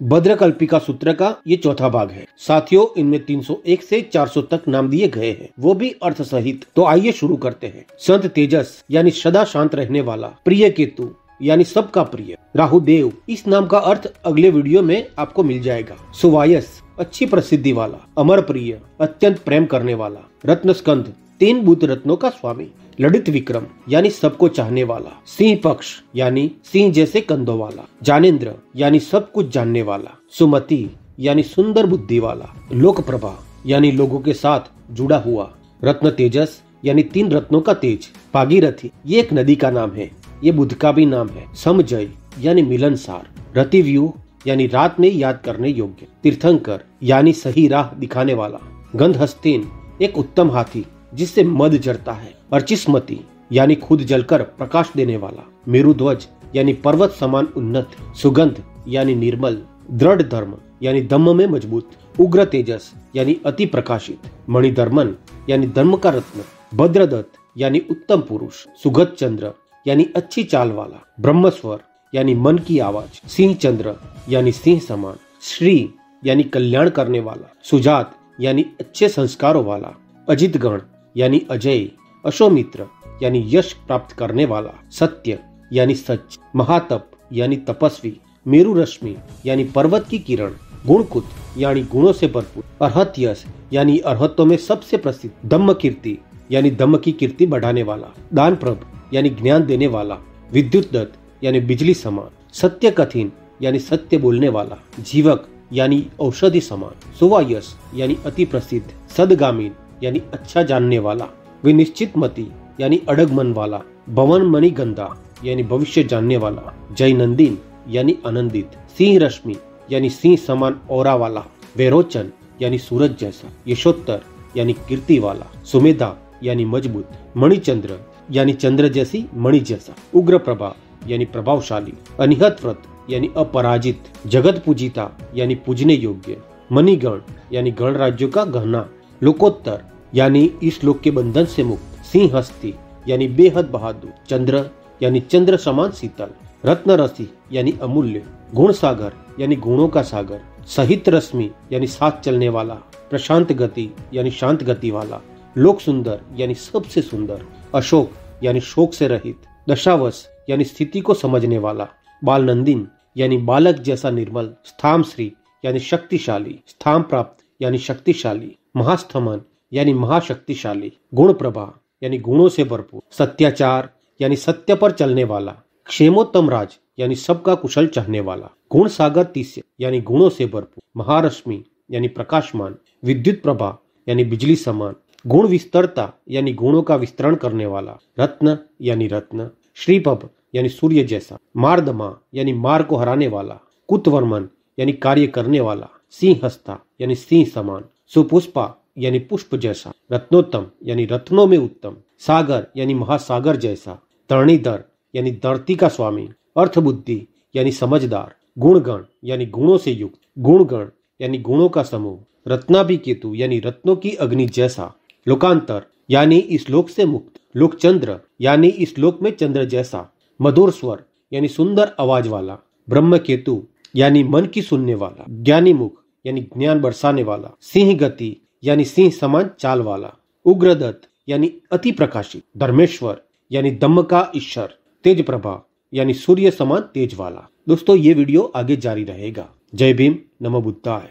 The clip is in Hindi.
भद्रकल्पिका सूत्र का ये चौथा भाग है। साथियों, इनमें 301 से 400 तक नाम दिए गए हैं, वो भी अर्थ सहित। तो आइए शुरू करते हैं। संत तेजस यानी सदा शांत रहने वाला। प्रिय केतु यानी सबका प्रिय। राहुदेव, इस नाम का अर्थ अगले वीडियो में आपको मिल जाएगा। सुवायस, अच्छी प्रसिद्धि वाला। अमर प्रिय, अत्यंत प्रेम करने वाला। रत्न स्कंद, 3 बुद्ध रत्नों का स्वामी। ललित विक्रम यानी सबको चाहने वाला। सिंह पक्ष यानी सिंह जैसे कंधों वाला। ज्ञानेंद्र यानी सब कुछ जानने वाला। सुमति यानी सुंदर बुद्धि वाला। लोक प्रभा यानी लोगों के साथ जुड़ा हुआ। रत्न तेजस यानी 3 रत्नों का तेज। भागीरथी, ये एक नदी का नाम है, ये बुद्ध का भी नाम है। समजय यानी मिलनसार। रतिव्यूह यानी रात में याद करने योग्य। तीर्थंकर यानी सही राह दिखाने वाला। गंधहस्तीन, एक उत्तम हाथी जिससे मद जरता है। अर्चिस्मती यानी खुद जलकर प्रकाश देने वाला। मेरुध्वज यानी पर्वत समान उन्नत। सुगंध यानी निर्मल। दृढ़ धर्म यानी दम्म में मजबूत। उग्र तेजस यानी अति प्रकाशित। मणिधर्मन यानी धर्म का रत्न। भद्रदत्त यानी उत्तम पुरुष। सुगत चंद्र यानी अच्छी चाल वाला। ब्रह्मस्वर यानी मन की आवाज। सिंह चंद्र यानी सिंह समान। श्री यानी कल्याण करने वाला। सुजात यानी अच्छे संस्कारों वाला। अजितगण यानी अजय। अशोमित्र यानी यश प्राप्त करने वाला। सत्य यानी सच। महातप यानी तपस्वी। मेरु रश्मि यानी पर्वत की किरण। गुणकुत यानी गुणों से भरपूर। अर्हत्यस यानी अर्हतों में सबसे प्रसिद्ध। दम्म कीर्ति यानी दम्म की कीर्ति बढ़ाने वाला। दानप्रभ यानी ज्ञान देने वाला। विद्युत दत्त यानी बिजली समान। सत्य कथिन यानी सत्य बोलने वाला। जीवक यानी औषधि समान। सुवायस यानी अति प्रसिद्ध। सदगामीन यानी अच्छा जानने वाला। विनिश्चित मति यानी अड़ग मन वाला। भवन मणिगंधा यानी भविष्य जानने वाला। जयनंदिन यानी आनंदित। सिंह रश्मि यानी सिंह समान औरा वाला। वैरोचन यानी सूरज जैसा। यशोत्तर यानी कीर्ति वाला। सुमेधा यानी मजबूत। मणिचंद्र यानी चंद्र जैसी मणि जैसा। उग्र प्रभा यानी प्रभावशाली। अनिहत व्रत यानी अपराजित। जगत पूजिता यानी पूजने योग्य। मणिगण यानी गण राज्यों का गहना। लोकोत्तर यानी इस लोक के बंधन से मुक्त। सिंह हस्ती यानी बेहद बहादुर। चंद्र यानी चंद्र समान शीतल। रत्न रसी यानी अमूल्य। गुण सागर यानी गुणों का सागर। सहित रश्मि यानी साथ चलने वाला। प्रशांत गति यानी शांत गति वाला। लोक सुंदर यानी सबसे सुंदर। अशोक यानी शोक से रहित। दशावश यानी स्थिति को समझने वाला। बालनंदिन यानी बालक जैसा निर्मल। स्थाम श्री यानी शक्तिशाली। स्थाम प्राप्त यानी शक्तिशाली। महास्थमन यानी महाशक्तिशाली। गुण प्रभा यानी गुणों से भरपूर। सत्याचार यानी सत्य पर चलने वाला। क्षेमोत्तम राज यानी सबका कुशल चाहने वाला। गुण सागर तिस्य यानी गुणों से भरपूर। महारश्मि यानी प्रकाशमान। विद्युत प्रभा यानी बिजली समान। गुण विस्तरता यानी गुणों का विस्तरण करने वाला। रत्न यानी रत्न। श्रीपभ यानी सूर्य जैसा। मार्दमा यानी मार को हराने वाला। कुतवर्मन यानी कार्य करने वाला। सिंह हस्ता यानी सिंह समान। सुपुष्पा यानी पुष्प जैसा। रत्नोत्तम यानी रत्नों में उत्तम। सागर यानी महासागर जैसा। तरणीधर यानी धरती का स्वामी। अर्थबुद्धि यानी समझदार। गुणगण यानी गुणों से युक्त। गुणगण यानी गुणों का समूह। रत्नाभिकेतु यानी रत्नों की अग्नि जैसा। लोकांतर यानी इस लोक से मुक्त। लोकचंद्र यानी इस लोक में चंद्र जैसा। मधुर स्वर यानी सुंदर आवाज वाला। ब्रह्मकेतु यानी मन की सुनने वाला। ज्ञानी मुख यानी ज्ञान बरसाने वाला। सिंह गति यानी सिंह समान चाल वाला। उग्रदत्त यानी अति प्रकाशित। धर्मेश्वर यानी दम्म का ईश्वर। तेज प्रभा यानी सूर्य समान तेज वाला। दोस्तों, ये वीडियो आगे जारी रहेगा। जय भीम, नमो बुद्धाय।